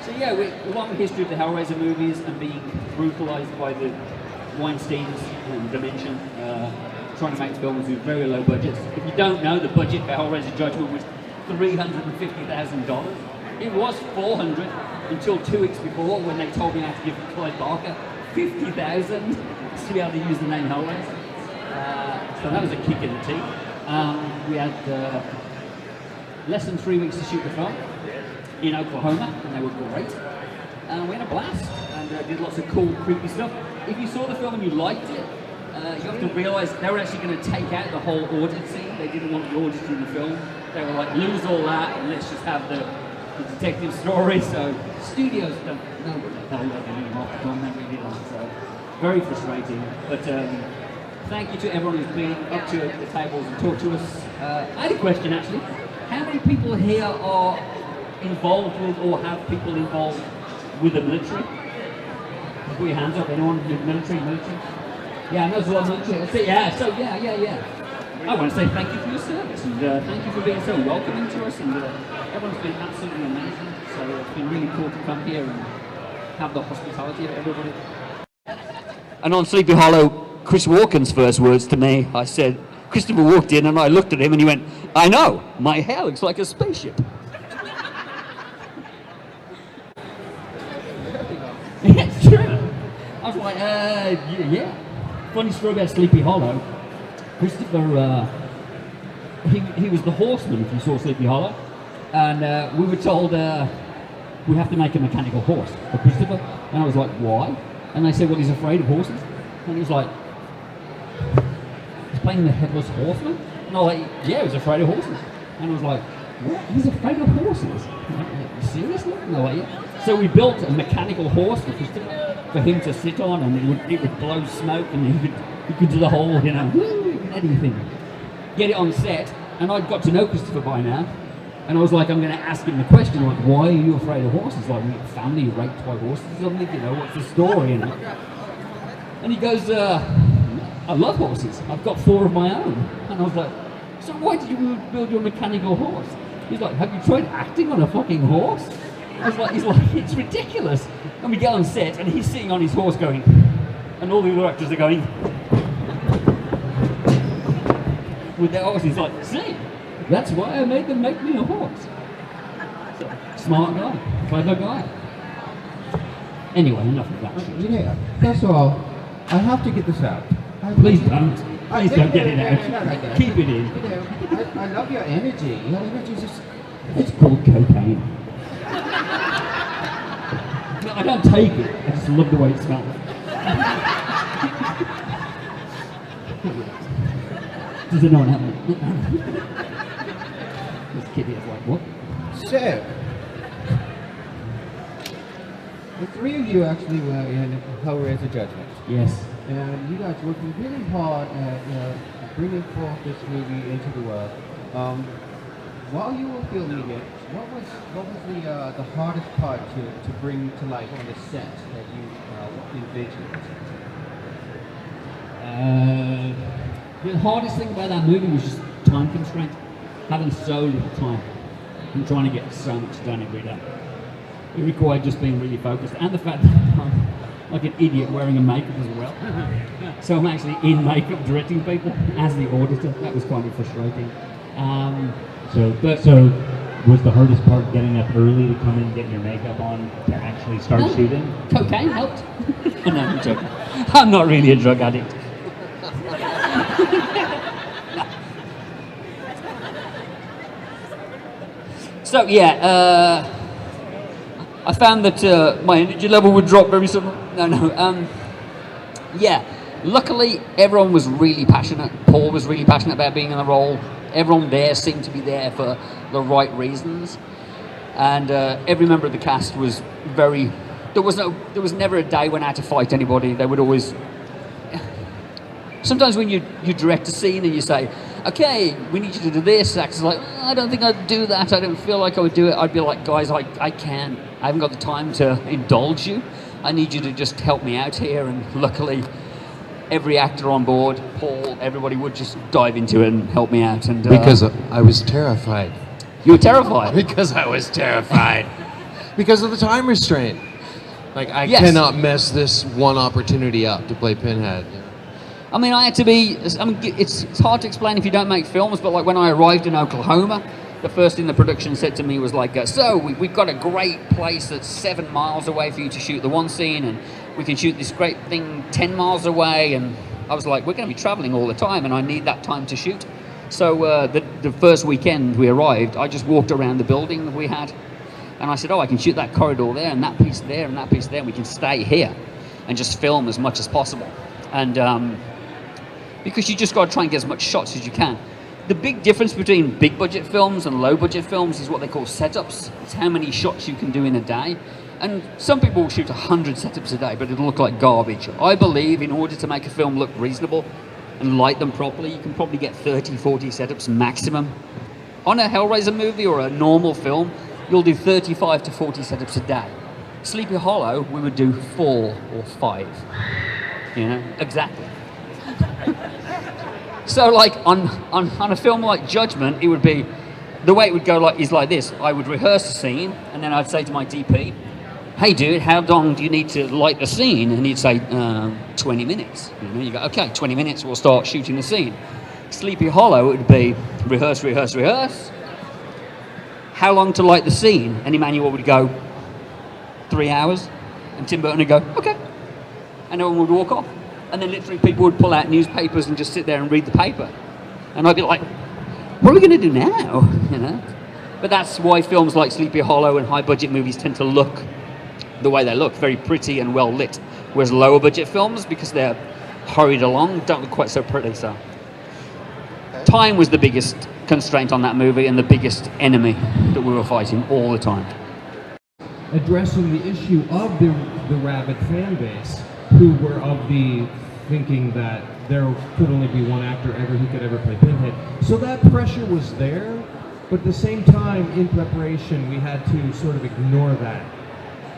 So yeah, a long history of the Hellraiser movies and being brutalised by the Weinsteins and Dimension, trying to make films with very low budgets. If you don't know, the budget for Hellraiser Judgment was $350,000. It was $400 until 2 weeks before when they told me I had to give Clive Barker $50,000 to be able to use the name Hellraiser. So that was a kick in the teeth. We had less than 3 weeks to shoot the film in Oklahoma, and they were great. We had a blast and did lots of cool, creepy stuff. If you saw the film and you liked it, you have to realise they were actually going to take out the whole audit scene. They didn't want the auditor in the film. They were like, lose all that and let's just have the detective story. So studios don't know what the hell they're doing half the time. They really don't. So very frustrating. But thank you to everyone who's been up to the tables and talked to us. I had a question actually. How many people here are involved with or have people involved with the military? Put your hands up. Anyone with military? Yeah, I know there's a lot of military. That's it. Yeah. So yeah. I want to say thank you for your service and thank you for being so welcoming to us. And everyone's been absolutely amazing. So it's been really cool to come here and have the hospitality of everybody. And on Sleepy Hollow, Chris Walken's first words to me, I said, Christopher walked in and I looked at him and he went, I know, my hair looks like a spaceship. Yeah, it's true. I was like, yeah. Funny story about Sleepy Hollow. Christopher, he was the horseman if you saw Sleepy Hollow. And we were told we have to make a mechanical horse for Christopher. And I was like, why? And they said, well, he's afraid of horses. And he was like, he's playing the Headless Horseman? And I was like, yeah, he's afraid of horses. And I was like, what? He's afraid of horses? Like, seriously? And I was like, yeah. So we built a mechanical horse for Christopher for him to sit on, and it would blow smoke, and he could do the whole, anything. Get it on set, and I'd got to know Christopher by now, and I was like, I'm going to ask him the question, like, why are you afraid of horses? Like, we have family raped by horses or something, what's the story? And he goes, I love horses. I've got 4 of my own. And I was like, so why did you build your mechanical horse? He's like, have you tried acting on a fucking horse? He's like, it's ridiculous. And we get on set, and he's sitting on his horse going, and all the other actors are going with their horse. He's like, see, that's why I made them make me a horse. So, smart guy, clever guy. Anyway, enough of that. First of all, I have to get this out. Please don't. Please don't get it out. No. Keep it in. I love your energy. Your energy is just... It's called cocaine. No, I don't take it. I just love the way it smells. Does anyone have it? This kid is like, what? So, the 3 of you actually were in Hellraiser Judgment. Yes. And you guys working really hard at bringing forth this movie into the world. While you were filming it, what was the hardest part to bring to life on the set that you envisioned? The hardest thing about that movie was just time constraint. Having so little time and trying to get so much done every day. It required just being really focused, and the fact that I'm like an idiot wearing a makeup as well. So I'm actually in makeup directing people as the auditor. That was kind of frustrating. So was the hardest part getting up early to come in and get your makeup on to actually start shooting? Cocaine helped. Oh, no, I'm joking. I'm not really a drug addict. So yeah, I found that my energy level would drop very soon. Yeah, luckily everyone was really passionate. Paul was really passionate about being in the role. Everyone there seemed to be there for the right reasons, and every member of the cast was very. There was never a day when I had to fight anybody. They would always. Sometimes when you direct a scene and you say, okay, we need you to do this, actor's like, I don't think I'd do that, I don't feel like I would do it. I'd be like, guys, I can't. I haven't got the time to indulge you. I need you to just help me out here. And luckily, every actor on board, Paul, everybody would just dive into it and help me out. And because I was terrified. You were terrified? Because I was terrified. because of the time restraint. Like, I Yes. cannot mess this one opportunity up to play Pinhead. I mean, I had to be. I mean, it's hard to explain if you don't make films, but like when I arrived in Oklahoma, the first thing the production said to me was like, "So we've got a great place that's 7 miles away for you to shoot the one scene, and we can shoot this great thing 10 miles away." And I was like, "We're going to be traveling all the time, and I need that time to shoot." So the first weekend we arrived, I just walked around the building that we had, and I said, "Oh, I can shoot that corridor there, and that piece there, and that piece there. And we can stay here and just film as much as possible." And because you just got to try and get as much shots as you can. The big difference between big budget films and low budget films is what they call setups. It's how many shots you can do in a day. And some people will shoot 100 setups a day, but it'll look like garbage. I believe in order to make a film look reasonable and light them properly, you can probably get 30, 40 setups maximum. On a Hellraiser movie or a normal film, you'll do 35 to 40 setups a day. Sleepy Hollow, we would do 4 or 5. You know, exactly. So like on a film like Judgment, it would be, the way it would go is like this. I would rehearse a scene, and then I'd say to my DP, "Hey dude, how long do you need to light the scene?" And he'd say, 20 minutes. You know, you go, "Okay, 20 minutes, we'll start shooting the scene." Sleepy Hollow, it would be rehearse, rehearse, rehearse. How long to light the scene? And Emmanuel would go, 3 hours. And Tim Burton would go, "Okay." And everyone would walk off. And then literally people would pull out newspapers and just sit there and read the paper. And I'd be like, "What are we going to do now?" You know? But that's why films like Sleepy Hollow and high budget movies tend to look the way they look, very pretty and well lit. Whereas lower budget films, because they're hurried along, don't look quite so pretty. So time was the biggest constraint on that movie and the biggest enemy that we were fighting all the time. Addressing the issue of the rabid fan base, who were of the thinking that there could only be one actor ever who could ever play Pinhead. So that pressure was there, but at the same time, in preparation, we had to sort of ignore that,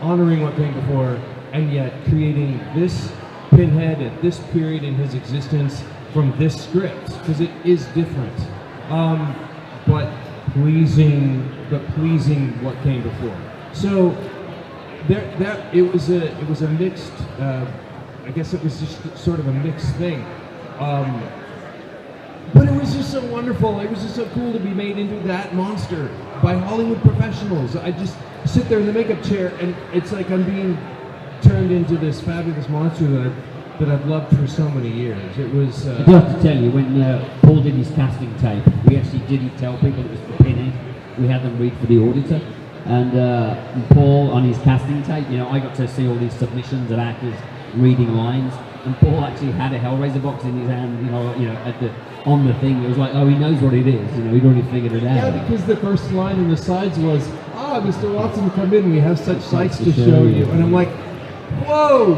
honoring what came before, and yet creating this Pinhead at this period in his existence from this script, because it is different, but pleasing what came before. So it was a mixed. I guess it was just sort of a mixed thing, but it was just so wonderful. It was just so cool to be made into that monster by Hollywood professionals. I just sit there in the makeup chair, and it's like I'm being turned into this fabulous monster that I've loved for so many years. It was. I do have to tell you, when Paul did his casting tape, we actually didn't tell people it was for Pinhead. We had them read for the auditor. And Paul, on his casting tape, you know, I got to see all these submissions of actors reading lines, and Paul actually had a Hellraiser box in his hand, you know, on the thing. It was like, oh, he knows what it is, you know, he'd already figured it out. Yeah, because the first line in the sides was, Mr. Watson, come in, we have such sights to show you. And I'm like, whoa,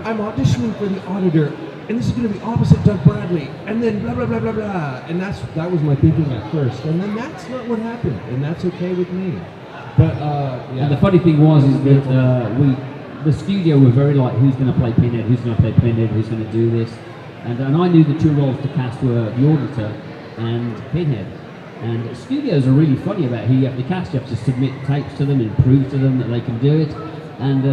I'm auditioning for the auditor, and this is going to be opposite Doug Bradley, and then blah, blah, blah, blah, blah. And that was my thinking at first. And then that's not what happened, and that's okay with me. But, yeah. And the funny thing was that the studio were very like, who's going to play Pinhead, who's going to play Pinhead, who's going to do this. And I knew the 2 roles to cast were the auditor and Pinhead. And studios are really funny about who you have to cast. You have to submit tapes to them and prove to them that they can do it. And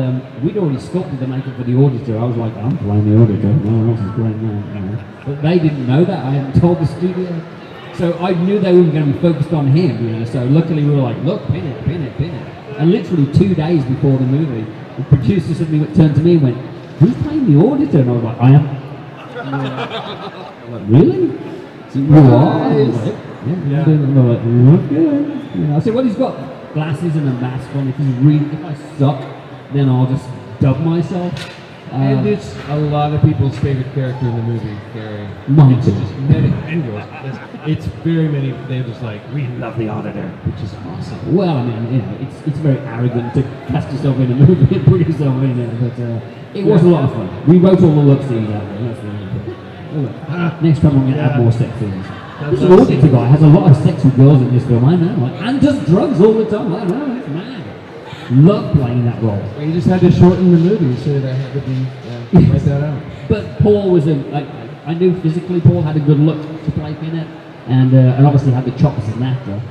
we'd already sculpted the makeup for the auditor. I was like, I'm playing the auditor, no one else is playing that. You know. But they didn't know that. I hadn't told the studio. So I knew they weren't going to be focused on him, you know. So luckily we were like, look, Pinhead, Pinhead, Pinhead. And literally 2 days before the movie, the producer suddenly turned to me and went, who's playing the auditor? And I was like, I am. I'm like, really? So, you are? I was like, yeah. And they're like, okay. You know, I said, well, he's got glasses and a mask on. If I suck, then I'll just dub myself. And it's a lot of people's favorite character in the movie, Gary. Mine It's too. just many, and yours. It's very many, they're just like, we love the auditor, which is awesome. Well, I mean, you know, it's very arrogant to cast yourself in a movie and put yourself in there, but it was a lot of fun. We wrote all the love scenes out there, that's really important. Next time I'm going to add more sex scenes. This auditor guy has a lot of sex with girls in this film, I know, like, and does drugs all the time, I know, it's mad. Love playing that role. You just had to shorten the movie, so that had to be, write that out. But Paul was I knew physically Paul had a good look to play Pinhead, and obviously had the chops as an actor.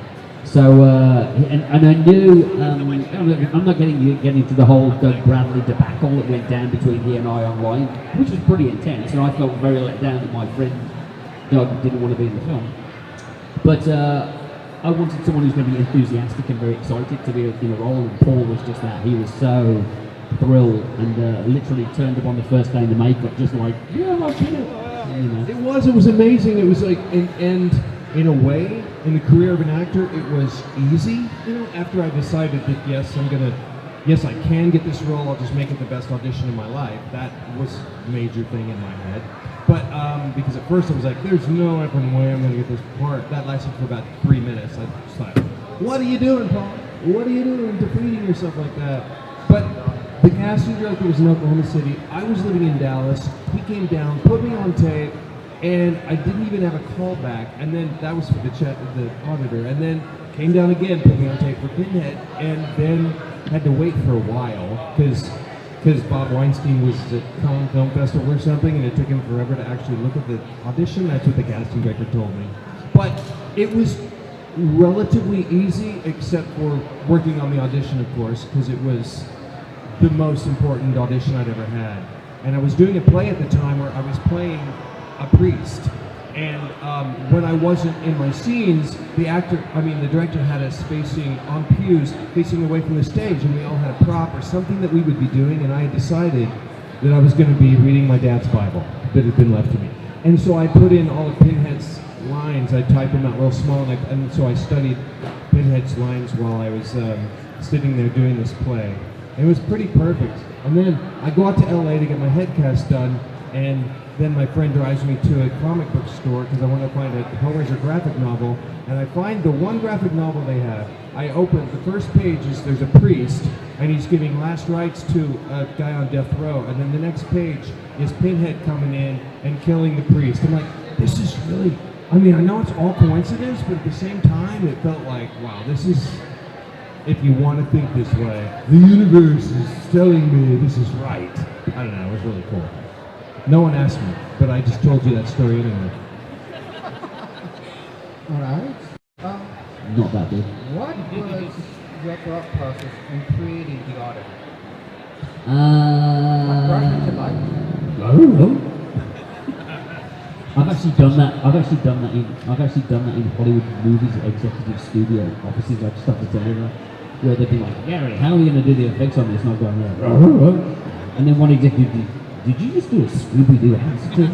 So, and I knew, I'm not getting into the whole Doug Bradley debacle that went down between he and I online, which was pretty intense, and I felt very let down that my friend Doug didn't want to be in the film. But I wanted someone who's going to be enthusiastic and very excited to be in a role, and Paul was just that. He was so thrilled and literally turned up on the first day in the makeup, just like, yeah, I did it. You know. It was amazing. It was like, and in a way, in the career of an actor, it was easy. You know, after I decided that yes, I can get this role. I'll just make it the best audition of my life. That was a major thing in my head. But because at first I was like, there's no effing way I'm going to get this part. That lasted for about 3 minutes. I was like, what are you doing, Paul? What are you doing, defeating yourself like that? But the casting director was in Oklahoma City. I was living in Dallas. He came down, put me on tape, and I didn't even have a callback. And then that was for the auditor. And then came down again, put me on tape for Pinhead, and then had to wait for a while because Bob Weinstein was at Cannes Film Festival or something, and it took him forever to actually look at the audition. That's what the casting director told me. But it was relatively easy, except for working on the audition, of course, because it was the most important audition I'd ever had. And I was doing a play at the time where I was playing a priest. And when I wasn't in my scenes, the director had us facing on pews, facing away from the stage, and we all had a prop or something that we would be doing, and I had decided that I was going to be reading my dad's Bible that had been left to me. And so I put in all of Pinhead's lines. I typed them out real small, and so I studied Pinhead's lines while I was sitting there doing this play. And it was pretty perfect. And then I go out to LA to get my head cast done, and then my friend drives me to a comic book store because I want to find a Hellraiser graphic novel, and I find the one graphic novel they have. I open the first page there's a priest, and he's giving last rites to a guy on death row, and then the next page is Pinhead coming in and killing the priest. I'm like, this is really, I know it's all coincidence, but at the same time, it felt like, wow, this is, if you want to think this way, the universe is telling me this is right. I don't know, it was really cool. No one asked me, but I just told you that story anyway. All right. Not that big. What was your thought process in creating the auditor? What brought you to life? I don't know. I've actually done that in Hollywood movies, executive studio offices. I just have to tell you that, where they'd be like, Gary, how are we going to do the effects on this? And I'm going, yeah. And then one executive, did you just do a Scooby-Doo answer?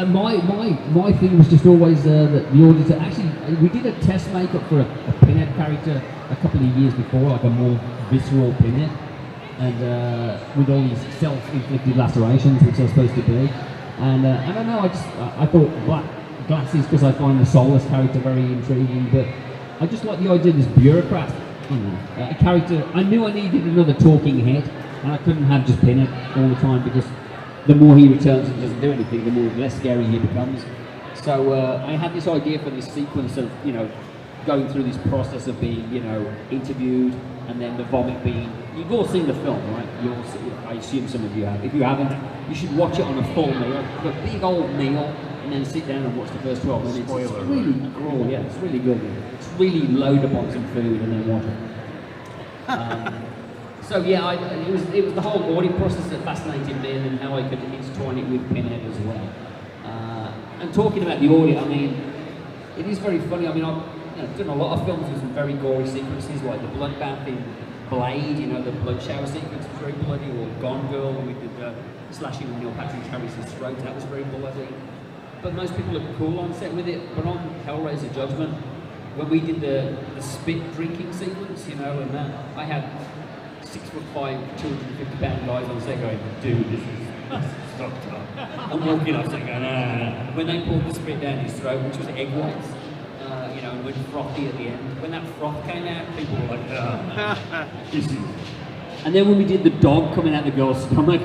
My thing was just always that the auditor. Actually, we did a test makeup for a Pinhead character a couple of years before, like a more visceral Pinhead, and with all these self-inflicted lacerations, which they're supposed to be. And I don't know. I thought black glasses because I find the soulless character very intriguing, but I just like the idea of this bureaucrat. A character. I knew I needed another talking head, and I couldn't have just Pinhead all the time because the more he returns and doesn't do anything, the more less scary he becomes. So I had this idea for this sequence of going through this process of being interviewed, and then the vomit being. You've all seen the film, right? I assume some of you have. If you haven't, you should watch it on a full meal, a big old meal, and then sit down and watch the first 12 minutes. Spoiler. It's really cool. Yeah, it's really good. It's really load up on some food and then watch it. So yeah, it was the whole audio process that fascinated me, and then how I could intertwine it with Pinhead as well. And talking about the audio, it is very funny. I've done a lot of films with some very gory sequences, like the bloodbath in Blade. The blood shower sequence was very bloody, or Gone Girl, when we did slashing of Neil Patrick Harris's throat. That was very bloody. But most people are cool on set with it. But on Hellraiser Judgment, when we did the spit drinking sequence, and that, I had 6'5", 250-pound guys on set going, dude, this is fucked up. I'm walking up saying, nah. When they pulled the spit down his throat, which was egg whites, and went frothy at the end. When that froth came out, people were like, this is. And then when we did the dog coming out the girl's stomach,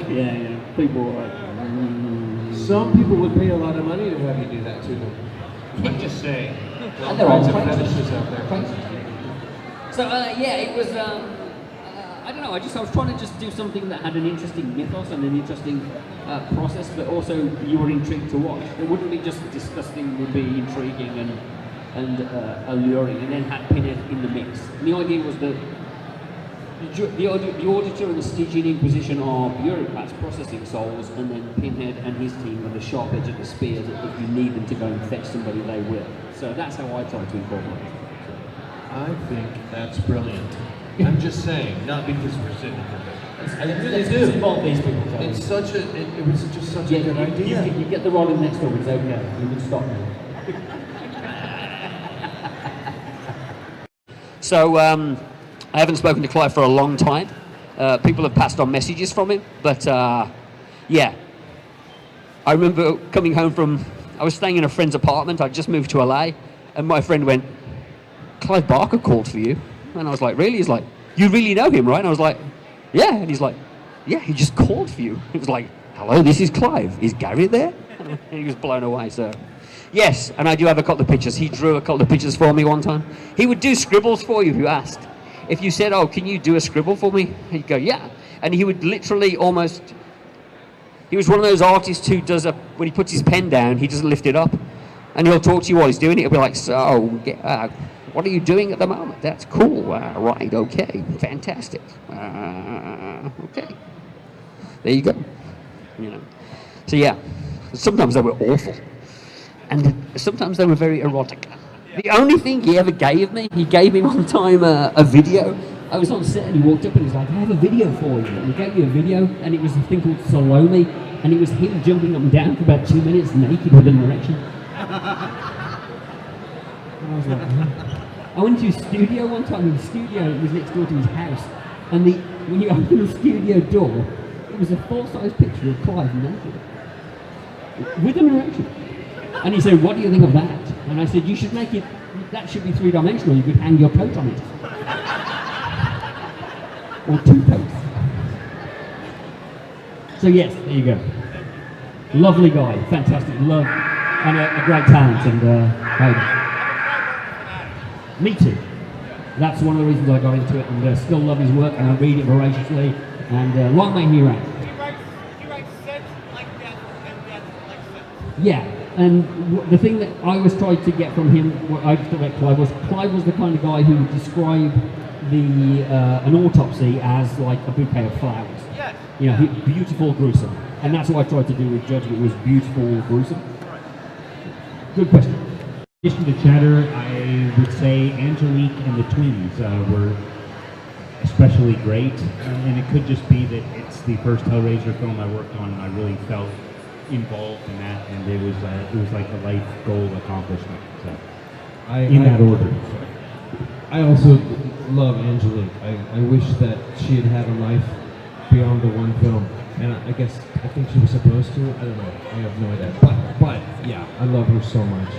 people were like, Some people would pay a lot of money to have you do that to them. I'm just saying. And they're all fetishes out there. So it was. I don't know. I was trying to just do something that had an interesting mythos and an interesting process, but also you were intrigued to watch. It wouldn't be just disgusting; it would be intriguing and alluring, and then had Pinhead in the mix. And the idea was that the auditor and the Stygian Inquisition are bureaucrats processing souls, and then Pinhead and his team are the sharp edge of the spear that if you need them to go and fetch somebody, they will. So that's how I try to incorporate it. I think that's brilliant. I'm just saying, not because we're sitting here. I really do. Involve these people. It's such a. It was just such a good idea. You get the role in next one. It's okay. You can stop now. So I haven't spoken to Clive for a long time. People have passed on messages from him, but yeah. I remember coming home I was staying in a friend's apartment. I'd just moved to LA, and my friend went, "Clive Barker called for you." And I was like, "Really?" He's like, "You really know him, right?" And I was like, "Yeah." And he's like, "Yeah, he just called for you." It was like, "Hello, this is Clive. Is Gary there?" And he was blown away, so. Yes, and I do have a couple of pictures. He drew a couple of pictures for me one time. He would do scribbles for you if you asked. If you said, "Oh, can you do a scribble for me?" He'd go, "Yeah." And he would literally almost, he was one of those artists who does when he puts his pen down, he doesn't lift it up. And he'll talk to you while he's doing it. He'll be like, "So, what are you doing at the moment?" "That's cool." "Right, okay, fantastic." "Okay." There you go. You know. So yeah, sometimes they were awful. And sometimes they were very erotic. The only thing he ever gave me one time a video. I was on set and he walked up and he was like, "I have a video for you." And he gave me a video, and it was a thing called Salome, and it was him jumping up and down for about 2 minutes naked with an erection. And I was like, I went to his studio one time, and the studio was next door to his house, and when you open the studio door, it was a full-size picture of Clive naked with an erection. And he said, "What do you think of that?" And I said, "You should make it, that should be three-dimensional, you could hang your coat on it." Or 2 coats. So yes, there you go. Lovely guy, fantastic love, and a great talent, and me too. That's one of the reasons I got into it, and still love his work, and I read it voraciously, and long may he reign. He writes sense like death and death like sense. Yeah, and the thing that I was trying to get from him, what I just about Clive was the kind of guy who would describe an autopsy as like a bouquet of flowers. Yes. You know, beautiful, gruesome, and that's what I tried to do with Judgment. Was beautiful, gruesome. Good question. In addition to Chatter, I would say Angelique and the twins were especially great, and it could just be that it's the first Hellraiser film I worked on, and I really felt involved in that, and it was like a life goal accomplishment. So, in that order. I also love Angelique. I wish that she had had a life beyond the one film, and I think she was supposed to. I don't know. I have no idea. But yeah, I love her so much,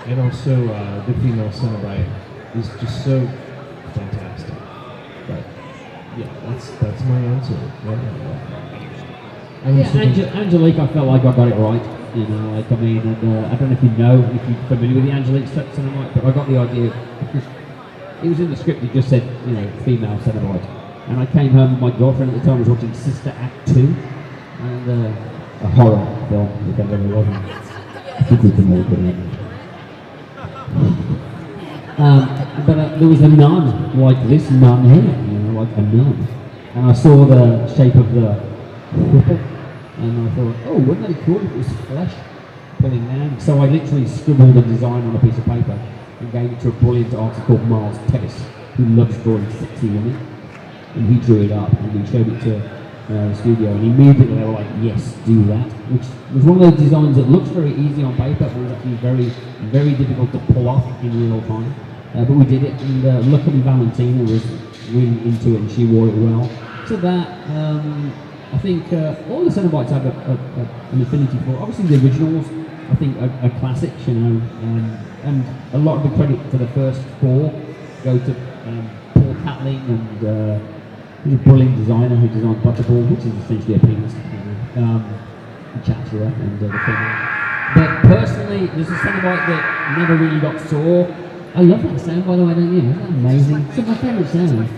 and also the female Cenobite is just so fantastic. But yeah, that's my answer. Angelique, I felt like I got it right. You know, like I mean, and, I don't know if you're familiar with the Angelique Cenobite, but I got the idea because it was in the script. It just said, you know, female Cenobite, and I came home with my girlfriend at the time was watching Sister Act 2, and a horror film, if that ever wasn't. I think we can all put it in. But there was a nun like this nun here, you know, like a nun, and I saw the shape of the cripple, and I thought, oh, wouldn't that be cool if it was flesh pulling down? So I literally scribbled a design on a piece of paper and gave it to a brilliant artist called Miles Tevis, who loves drawing sexy women, and he drew it up and he showed it to the studio, and immediately they were like, yes, do that, which was one of those designs that looks very easy on paper, but was actually very, very difficult to pull off in real time. But we did it, and luckily Valentina was really into it and she wore it well. So that, I think all the Cenobites have an affinity for, obviously the originals, I think are classics, you know, and a lot of the credit for the first 4 go to Paul Catling and he's a brilliant designer who designed Butterball, which is essentially a penis, you know, Chatterer and the thing. But personally, there's a Cenobite that never really got saw. I love that sound, by the way, don't you? Isn't that amazing? It's my favourite sound.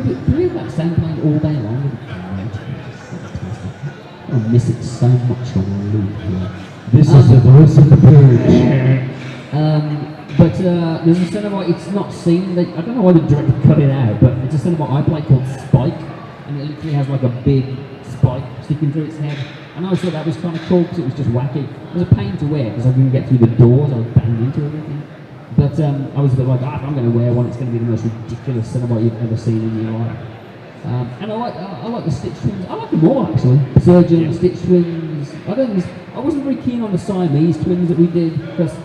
Could we have that sound playing all day long? I miss it so much on the loop here. This is the voice of the purge. But there's a Cenobite, it's not seen, I don't know why the director cut it out, but it's a Cenobite I play called Spike, and it literally has like a big spike sticking through its head. And I always thought that was kind of cool because it was just wacky. It was a pain to wear because I couldn't get through the doors, I was banged into everything. But I was a bit like, if I'm going to wear one, it's going to be the most ridiculous Cenobite you've ever seen in your life. And I like the Stitch Twins. I like them all actually. Surgeon, Stitch Twins. I wasn't very keen on the Siamese Twins that we did because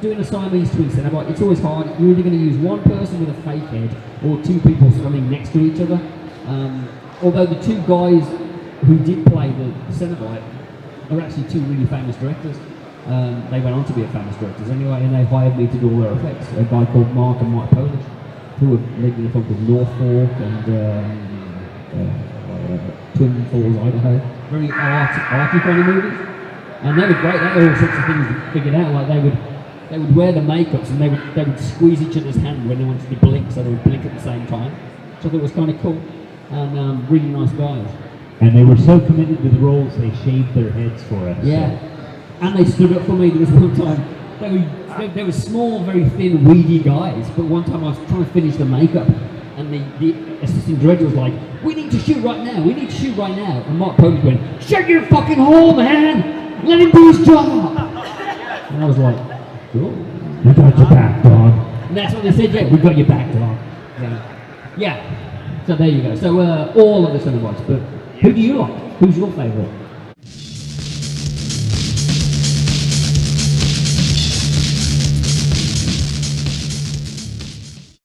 doing a Siamese Twin Cenobite, it's always hard. You're either going to use one person with a fake head or two people standing next to each other. Although the two guys who did play the Cenobite are actually two really famous directors. They went on to be famous directors anyway, and they hired me to do all their effects. A guy called Mark and Mike Polish, who were making a film called Norfolk and Twin Falls, Idaho. Very arty kind of movies. And they were great. They had all sorts of things figured out. Like they would wear the makeups and they would squeeze each other's hand when they wanted to blink, so they would blink at the same time. So I thought it was kind of cool. And really nice guys. And they were so committed to the roles, they shaved their heads for us. Yeah. And they stood up for me. There was one time, they were small, very thin, weedy guys, but one time I was trying to finish the makeup, and the assistant director was like, we need to shoot right now, and Mark Polish went, shut your fucking hole, man! Let him do his job! And I was like, cool. We got your back, dog. And that's what they said, yeah, we got your back, dog. Yeah. So there you go. So all of the Cenobites, but who do you like? Who's your favourite?